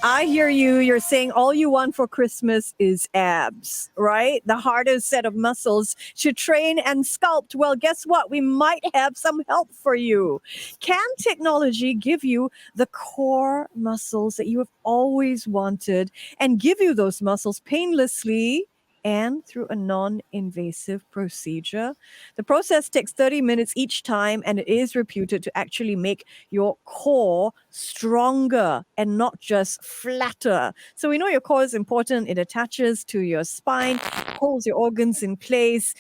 I hear you. You're saying all you want for Christmas is abs, right? The hardest set of muscles to train and sculpt. Well, guess what? We might have some help for you. Can technology give you the core muscles that you have always wanted and give you those muscles painlessly and through a non invasive procedure? The process takes 30 minutes each time, and it is reputed to actually make your core stronger and not just flatter. So we know your core is important. It attaches to your spine, holds your organs in place,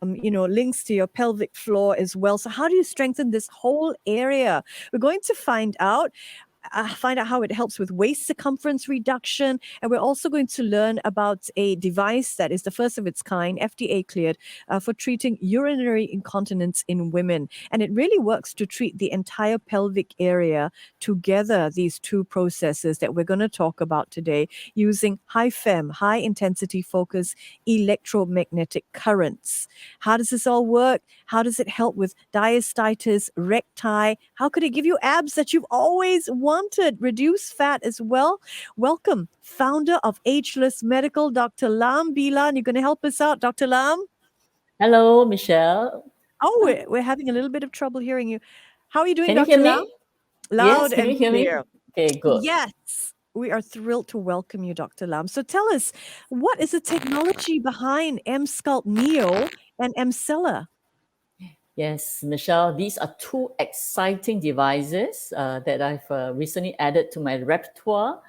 links to your pelvic floor as well. So how do you strengthen this whole area? We're going to find out how it helps with waist circumference reduction. And we're also going to learn about a device that is the first of its kind, FDA cleared, for treating urinary incontinence in women. And it really works to treat the entire pelvic area together, these two processes that we're going to talk about today using high intensity focus electromagnetic currents. How does this all work? How does it help with diastasis, recti? How could it give you abs that you've always wanted? Reduce fat as well. Welcome, founder of Ageless Medical, Dr. Lam Bee Lan. You're going to help us out, Dr. Lam? Hello, Michelle. Oh, we're having a little bit of trouble hearing you. How are you doing, Can you hear Dr. Lam? me? Yes, Loud can you and hear me? clear. Okay, good. Yes. We are thrilled to welcome you, Dr. Lam. So tell us, what is the technology behind Emsculpt Neo and Emscella? Yes, Michelle, these are two exciting devices that I've recently added to my repertoire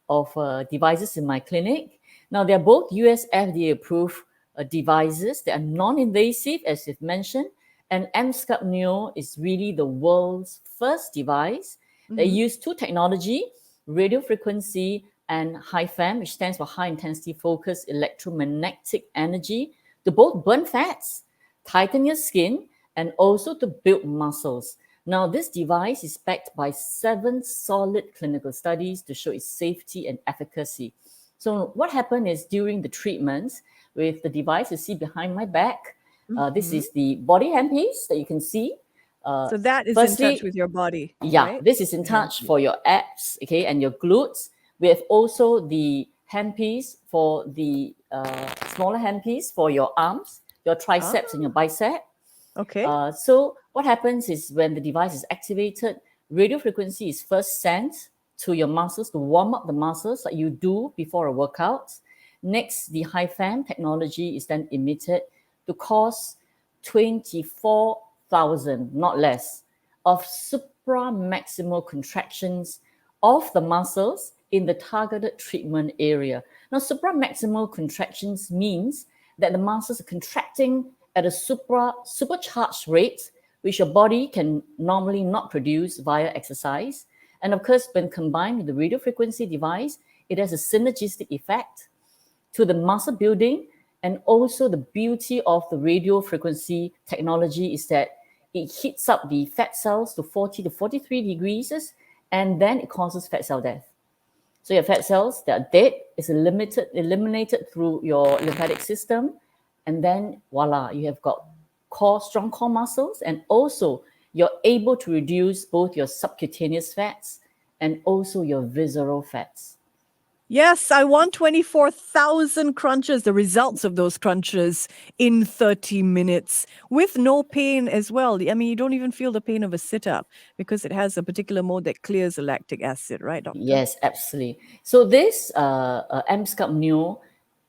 of devices in my clinic. Now, they're both US FDA approved devices. They are non invasive, as you've mentioned. And Emsculpt Neo is really the world's first device that use two technology, radio frequency and HIFEM, which stands for high intensity focused electromagnetic energy, to both burn fats, tighten your skin, and also to build muscles. Now, this device is backed by 7 solid clinical studies to show its safety and efficacy. So, what happened is during the treatments with the device you see behind my back, this is the body handpiece that you can see. So that is in touch Firstly, with your body, yeah, right? this is in The touch handpiece. for your abs, okay, and your glutes. We have also the handpiece for the smaller handpiece for your arms, your Ah, triceps, and your bicep. okay. So what happens is when the device is activated, radio frequency is first sent to your muscles to warm up the muscles like you do before a workout. Next, the HIFAM technology is then emitted to cause 24,000, not less, of supramaximal contractions of the muscles in the targeted treatment area. Now, supramaximal contractions means that the muscles are contracting at a supercharged rate, which your body can normally not produce via exercise. And of course, when combined with the radio frequency device, it has a synergistic effect to the muscle building. And also the beauty of the radio frequency technology is that it heats up the fat cells to 40 to 43 degrees, and then it causes fat cell death. So your fat cells that are dead is eliminated through your lymphatic system, and then voila, you have got strong core muscles, and also you're able to reduce both your subcutaneous fats and also your visceral fats. Yes, I want 24,000 crunches, the results of those crunches in 30 minutes with no pain as well. I mean, you don't even feel the pain of a sit up because it has a particular mode that clears the lactic acid, right, doctor? Yes, absolutely. So this Emsculpt Neo,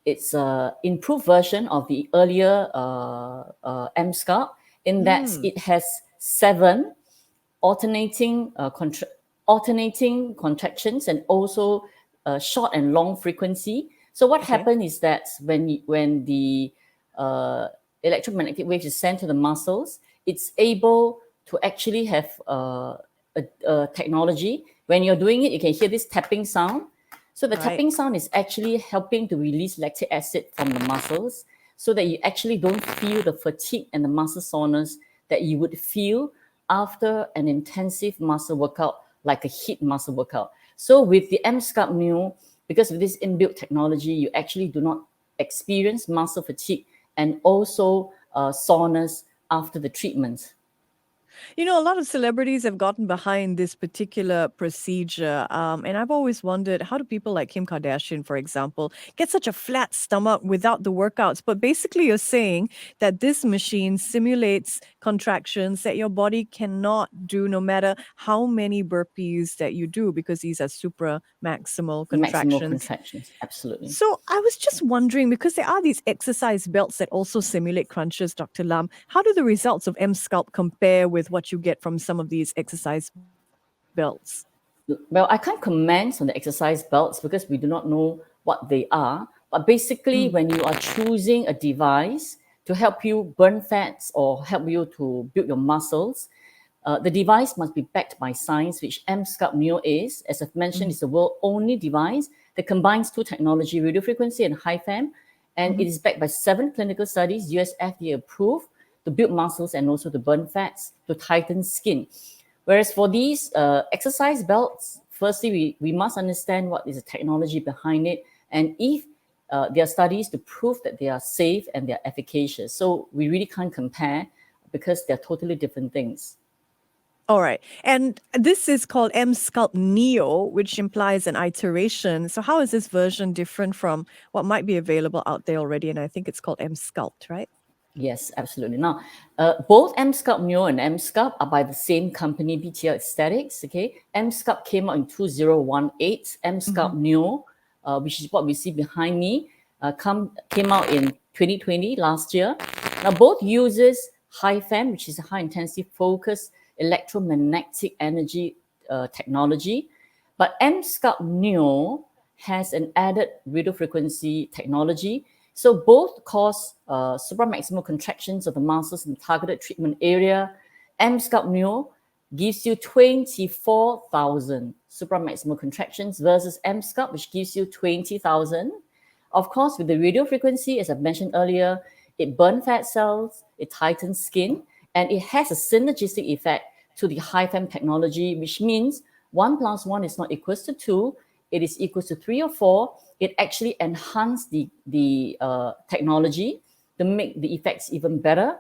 it's an improved version of the earlier Emsculpt in that Mm, it has 7 alternating alternating contractions and also short and long frequency. So what okay. happened is that when the electromagnetic wave is sent to the muscles, it's able to actually have a technology. When you're doing it, you can hear this tapping sound. So the Right. tapping sound is actually helping to release lactic acid from the muscles so that you actually don't feel the fatigue and the muscle soreness that you would feel after an intensive muscle workout, like a HIIT muscle workout. So with the Emsculpt Neo, because of this inbuilt technology, you actually do not experience muscle fatigue and also soreness after the treatment. You know, a lot of celebrities have gotten behind this particular procedure. And I've always wondered, how do people like Kim Kardashian, for example, get such a flat stomach without the workouts? But basically, you're saying that this machine simulates contractions that your body cannot do no matter how many burpees that you do, because these are supra maximal Maximal contractions. contractions, absolutely. So I was just wondering, because there are these exercise belts that also simulate crunches, Dr. Lam, how do the results of Emsculpt compare with what you get from some of these exercise belts? Well, I can't comment on the exercise belts because we do not know what they are. But basically, Mm. when you are choosing a device to help you burn fats or help you to build your muscles, the device must be backed by science, which Emsculpt Neo is. As I've mentioned, Mm-hmm. it's the world's only device that combines two technology, radiofrequency and high fem, and Mm-hmm. it is backed by 7 clinical studies, US FDA approved, to build muscles and also to burn fats, to tighten skin. Whereas for these exercise belts, firstly, we must understand what is the technology behind it, and if there are studies to prove that they are safe and they are efficacious. So we really can't compare because they're totally different things. All right. And this is called Emsculpt Neo, which implies an iteration. So how is this version different from what might be available out there already? And I think it's called Emsculpt, right? Yes, absolutely. Now, both Emsculpt Neo and Emsculpt are by the same company, BTL Aesthetics. Okay, Emsculpt came out in 2018. Mm-hmm. Emsculpt Neo, which is what we see behind me, came out in 2020 last year. Now, both uses high fem, which is a high intensity focused electromagnetic energy technology, but Emsculpt Neo has an added radio frequency technology. So both cause supramaximal contractions of the muscles in the targeted treatment area. Emsculpt Neo gives you 24,000 supramaximal contractions versus Emsculpt, which gives you 20,000. Of course, with the radio frequency, as I've mentioned earlier, it burns fat cells, it tightens skin, and it has a synergistic effect to the high fem technology, which means 1 plus 1 is not equals to 2, it is equals to 3 or 4. It actually enhanced the technology to make the effects even better.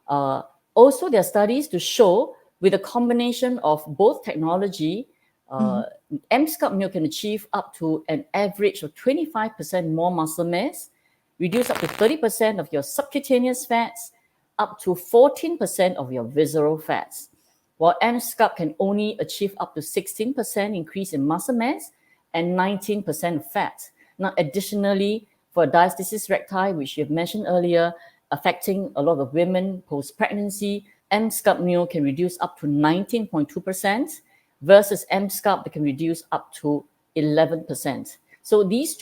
Also, there are studies to show with a combination of both technology, Mm-hmm. Emsculpt Neo can achieve up to an average of 25% more muscle mass, reduce up to 30% of your subcutaneous fats, up to 14% of your visceral fats, while Emsculpt can only achieve up to 16% increase in muscle mass and 19% fat. Now, additionally, for diastasis recti, which you've mentioned earlier, affecting a lot of women post-pregnancy, Emsculpt Neo can reduce up to 19.2% versus Emsculpt that can reduce up to 11%. So these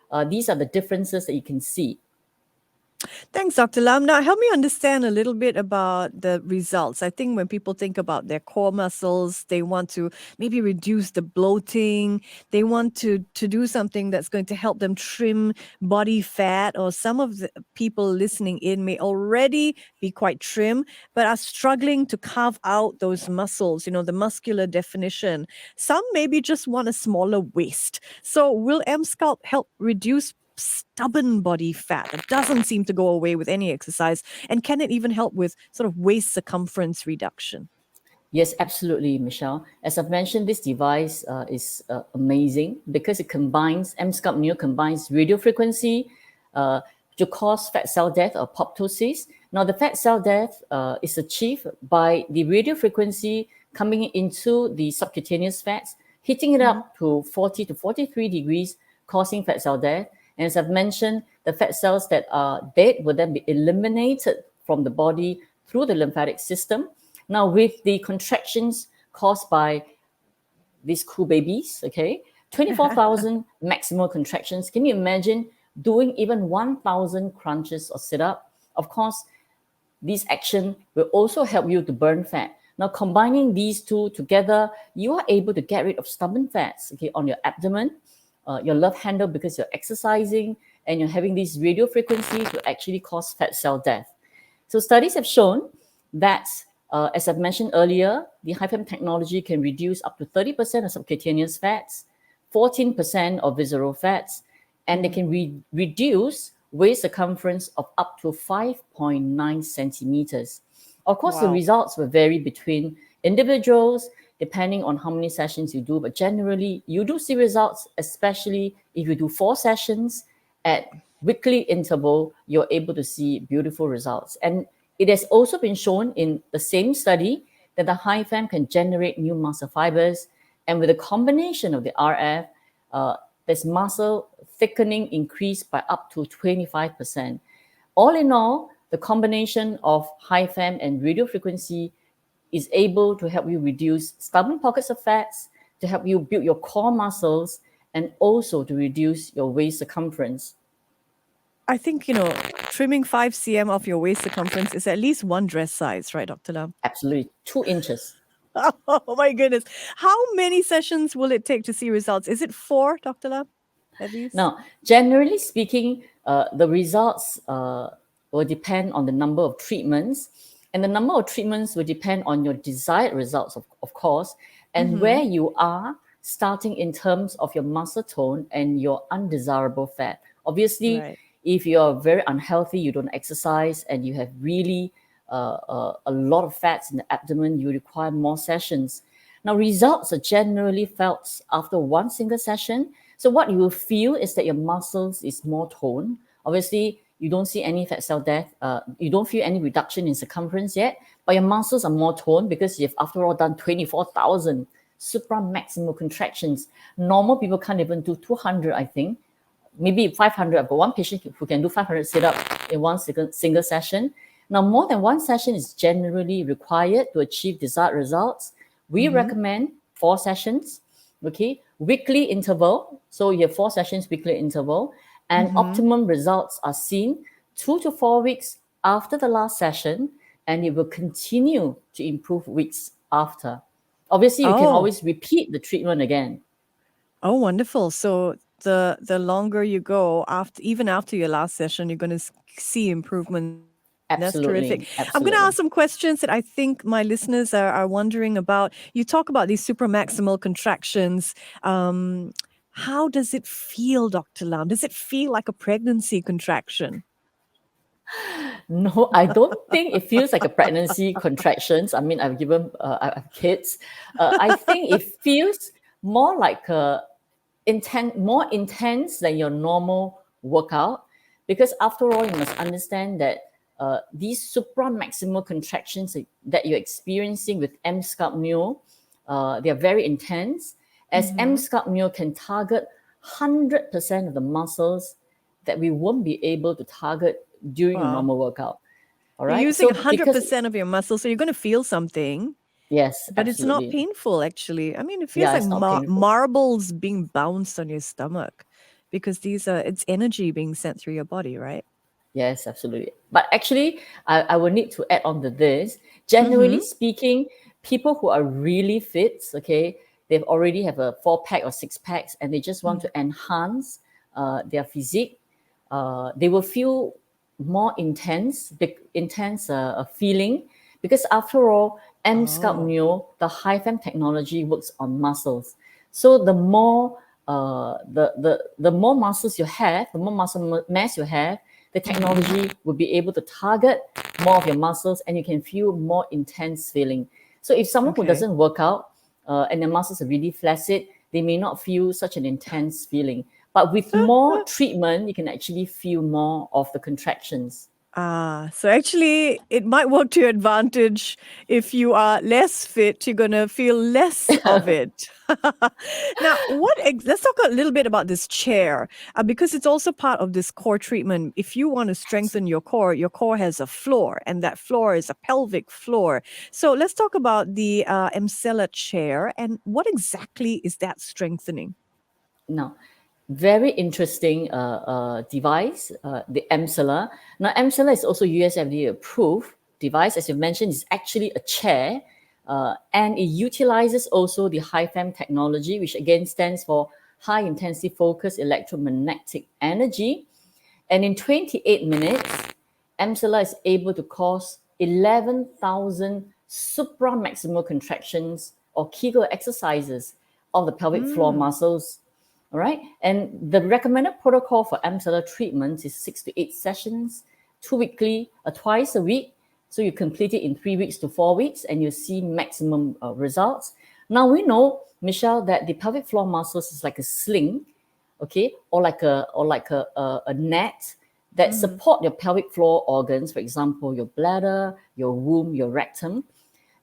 are the differences that you can see. Thanks, Dr. Lam. Now, help me understand a little bit about the results. I think when people think about their core muscles, they want to maybe reduce the bloating. They want to do something that's going to help them trim body fat. Or some of the people listening in may already be quite trim, but are struggling to carve out those muscles, the muscular definition. Some maybe just want a smaller waist. So, will Emsculpt help reduce stubborn body fat that doesn't seem to go away with any exercise? And can it even help with sort of waist circumference reduction? Yes, absolutely, Michelle. As I've mentioned, this device is amazing because it combines, Emsculpt Neo combines radio frequency to cause fat cell death or apoptosis. Now, the fat cell death is achieved by the radio frequency coming into the subcutaneous fats, heating it Mhm. up to 40 to 43 degrees, causing fat cell death. And as I've mentioned, the fat cells that are dead will then be eliminated from the body through the lymphatic system. Now, with the contractions caused by these cool babies, okay, 24,000 maximal contractions. Can you imagine doing even 1,000 crunches or sit up? Of course, this action will also help you to burn fat. Now, combining these two together, you are able to get rid of stubborn fats, okay, on your abdomen, your love handle, because you're exercising and you're having this radio frequency to actually cause fat cell death. So studies have shown that, as I've mentioned earlier, the HIFM technology can reduce up to 30% of subcutaneous fats, 14% of visceral fats, and they can reduce waist circumference of up to 5.9 centimeters. Of course, the Wow. results will vary between individuals depending on how many sessions you do, but generally you do see results, especially if you do 4 sessions at weekly interval, you're able to see beautiful results. And it has also been shown in the same study that the high fam can generate new muscle fibers, and with a combination of the RF, there's muscle thickening increased by up to 25%. All in all, the combination of high fam and radio frequency is able to help you reduce stubborn pockets of fats, to help you build your core muscles, and also to reduce your waist circumference. I think, trimming 5 cm off your waist circumference is at least one dress size, right, Dr. Lam? Absolutely, 2 inches. Oh my goodness. How many sessions will it take to see results? Is it 4, Dr. Lam, at least? Now, generally speaking, the results will depend on the number of treatments, and the number of treatments will depend on your desired results, of course, and where you are starting in terms of your muscle tone and your undesirable fat. Obviously, Right. if you're very unhealthy, you don't exercise, and you have really a lot of fats in the abdomen, you require more sessions. Now, results are generally felt after one single session. So what you will feel is that your muscles is more toned. Obviously, you don't see any fat cell death. You don't feel any reduction in circumference yet, but your muscles are more toned because you've, after all, done 24,000 supramaximal contractions. Normal people can't even do 200, I think. Maybe 500. I've got one patient who can do 500 sit-ups in one single session. Now, more than one session is generally required to achieve desired results. We recommend 4 sessions, okay, weekly interval. So you have 4 sessions, weekly interval, and optimum results are seen 2 to 4 weeks after the last session, and it will continue to improve weeks after. Obviously, you can Oh, always repeat the treatment again. oh, wonderful. So the longer you go, even after your last session, you're going to see improvement. That's terrific. Absolutely, I'm going to ask absolutely. some questions that I think my listeners are wondering about. You talk about these supramaximal contractions. How does it feel, Dr. Lam? Does it feel like a pregnancy contraction? No, I don't think it feels like a pregnancy contractions. I mean, I have kids. I think it feels more like more intense than your normal workout, because after all, you must understand that these supramaximal contractions that you're experiencing with Emsculpt Neo, they are very intense, as Emsculpt Neo can target 100% of the muscles that we won't be able to target during a Wow. normal workout. All You're right. using So because 100% of your muscles, so you're going to feel something, yes, but it's not absolutely. painful, actually. I mean, it feels Yeah, like it's not painful. marbles being bounced on your stomach because it's energy being sent through your body, right? Yes, absolutely. But actually, I will need to add on to this. Generally Mm-hmm. speaking, people who are really fit, okay, they've already have a 4-pack or 6-packs, and they just want to enhance their physique. They will feel more intense feeling, because after all, Emsculpt Oh, Neo, the high fem technology works on muscles. So the more the more muscles you have, the more muscle mass you have, the technology will be able to target more of your muscles, and you can feel more intense feeling. So if someone who okay. doesn't work out and their muscles are really flaccid, they may not feel such an intense feeling. But with more treatment, you can actually feel more of the contractions. So actually, it might work to your advantage. If you are less fit, you're going to feel less of it. Now, let's talk a little bit about this chair, because it's also part of this core treatment. If you want to strengthen your core has a floor, and that floor is a pelvic floor. So let's talk about the Emscella chair, and what exactly is that strengthening? Now, very interesting device, the Emscella. Now, Emscella is also USFDA approved device. As you mentioned, it's actually a chair, and it utilizes also the high-fem technology, which again stands for high intensity focused electromagnetic energy. And in 28 minutes, Emscella is able to cause 11,000 supramaximal contractions or Kegel exercises of the pelvic floor Mm, muscles. All right. And the recommended protocol for Emscella treatment is 6 to 8 sessions, 2 weekly, twice a week. So you complete it in 3 weeks to 4 weeks and you see maximum results. Now we know, Michelle, that the pelvic floor muscles is like a sling, okay, or like a net that support your pelvic floor organs, for example, your bladder, your womb, your rectum.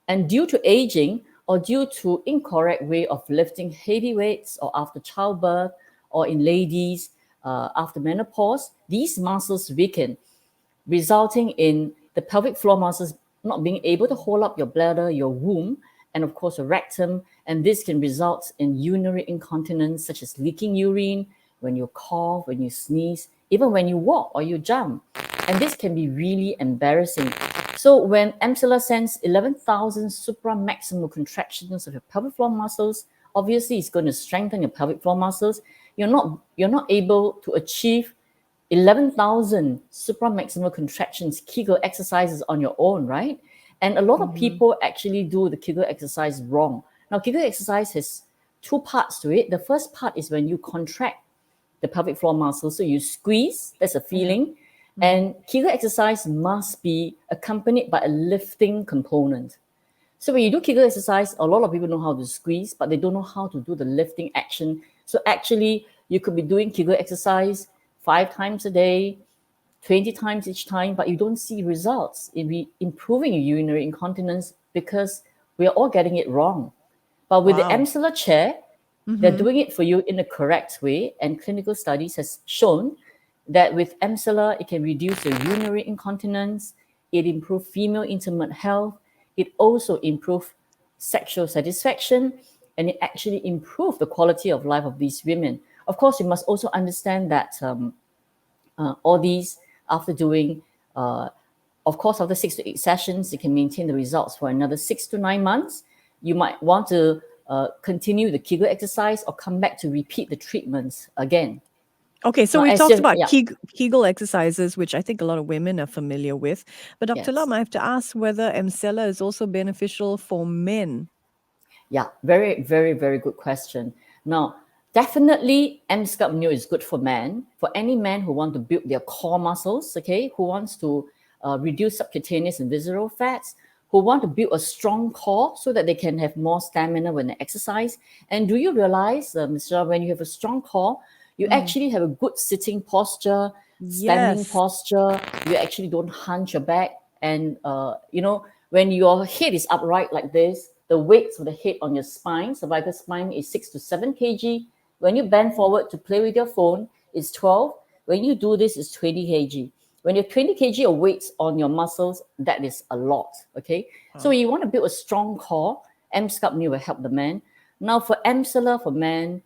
And due to aging or due to incorrect way of lifting heavy weights or after childbirth or in ladies after menopause, these muscles weaken, resulting in the pelvic floor muscles not being able to hold up your bladder, your womb, and of course your rectum. And this can result in urinary incontinence, such as leaking urine, when you cough, when you sneeze, even when you walk or you jump. And this can be really embarrassing. So when Emscella sends 11,000 supramaximal contractions of your pelvic floor muscles, obviously it's going to strengthen your pelvic floor muscles. You're not able to achieve 11,000 supramaximal contractions Kegel exercises on your own, right? And a lot of people actually do the Kegel exercise wrong. Now, Kegel exercise has two parts to it. The first part is when you contract the pelvic floor muscle. So you squeeze, that's a feeling. And Kegel exercise must be accompanied by a lifting component. So when you do Kegel exercise, a lot of people know how to squeeze, but they don't know how to do the lifting action. So actually, you could be doing Kegel exercise 5 times a day, 20 times each time, but you don't see results in improving your urinary incontinence because we are all getting it wrong. But with the Emscella Chair, they're doing it for you in the correct way, and clinical studies has shown that with Emscella, it can reduce your urinary incontinence, it improves female intimate health, it also improves sexual satisfaction, and it actually improves the quality of life of these women. Of course, you must also understand that all these, after doing, of course, after 6 to 8 sessions, you can maintain the results for another 6 to 9 months. You might want to continue the Kegel exercise or come back to repeat the treatments again. Okay, so we've talked about Kegel exercises, which I think a lot of women are familiar with. But Dr. Lam, I have to ask whether Emscella is also beneficial for men. Yeah, very, very, very good question. Now, definitely Emsculpt Neo is good for men, for any man who want to build their core muscles, okay, who wants to reduce subcutaneous and visceral fats, who want to build a strong core so that they can have more stamina when they exercise. And do you realize, Mr. when you have a strong core, you actually have a good sitting posture, standing posture. You actually don't hunch your back. And, when your head is upright like this, the weight of the head on your spine, cervical spine, is 6 to 7 kg. When you bend forward to play with your phone, it's 12. When you do this, it's 20 kg. When you have 20 kg of weight on your muscles, that is a lot, okay? So when you want to build a strong core, Emsculpt Neo will help the man. Now for Emscella for men,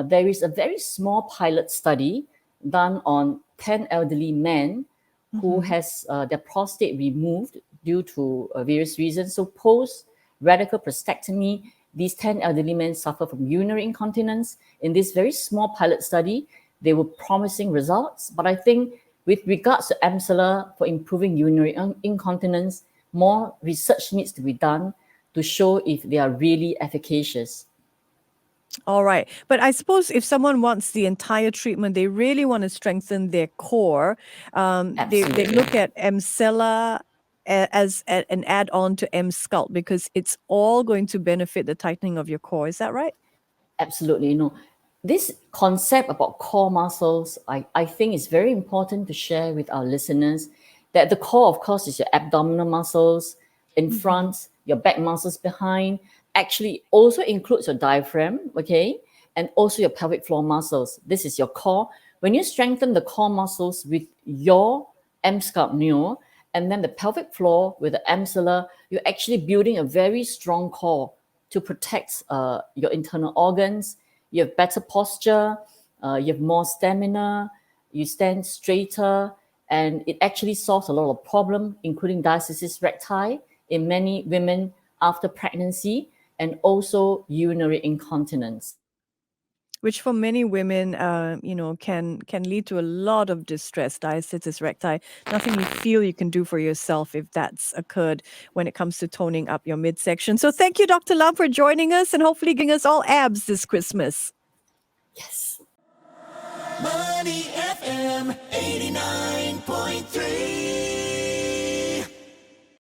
there is a very small pilot study done on 10 elderly men who has their prostate removed due to various reasons. So post radical prostatectomy, these 10 elderly men suffer from urinary incontinence. In this very small pilot study, they were promising results. But I think with regards to Emscella for improving urinary incontinence, more research needs to be done to show if they are really efficacious. All right. But I suppose if someone wants the entire treatment, they really want to strengthen their core, they look at Emscella as an add-on to Emsculpt because it's all going to benefit the tightening of your core. Is that right? Absolutely. This concept about core muscles, I think is very important to share with our listeners, that the core, of course, is your abdominal muscles in front, your back muscles behind, actually also includes your diaphragm, okay, and also your pelvic floor muscles. This is your core. When you strengthen the core muscles with your Emsculpt Neo and then the pelvic floor with the Emscella, you're actually building a very strong core to protect your internal organs. You have better posture, you have more stamina, you stand straighter, and it actually solves a lot of problems, including diastasis recti in many women after pregnancy, and also urinary incontinence. Which for many women, can lead to a lot of distress, diastasis recti. Nothing you feel you can do for yourself if that's occurred when it comes to toning up your midsection. So thank you, Dr. Lam, for joining us and hopefully giving us all abs this Christmas. Yes. Money FM 89.3.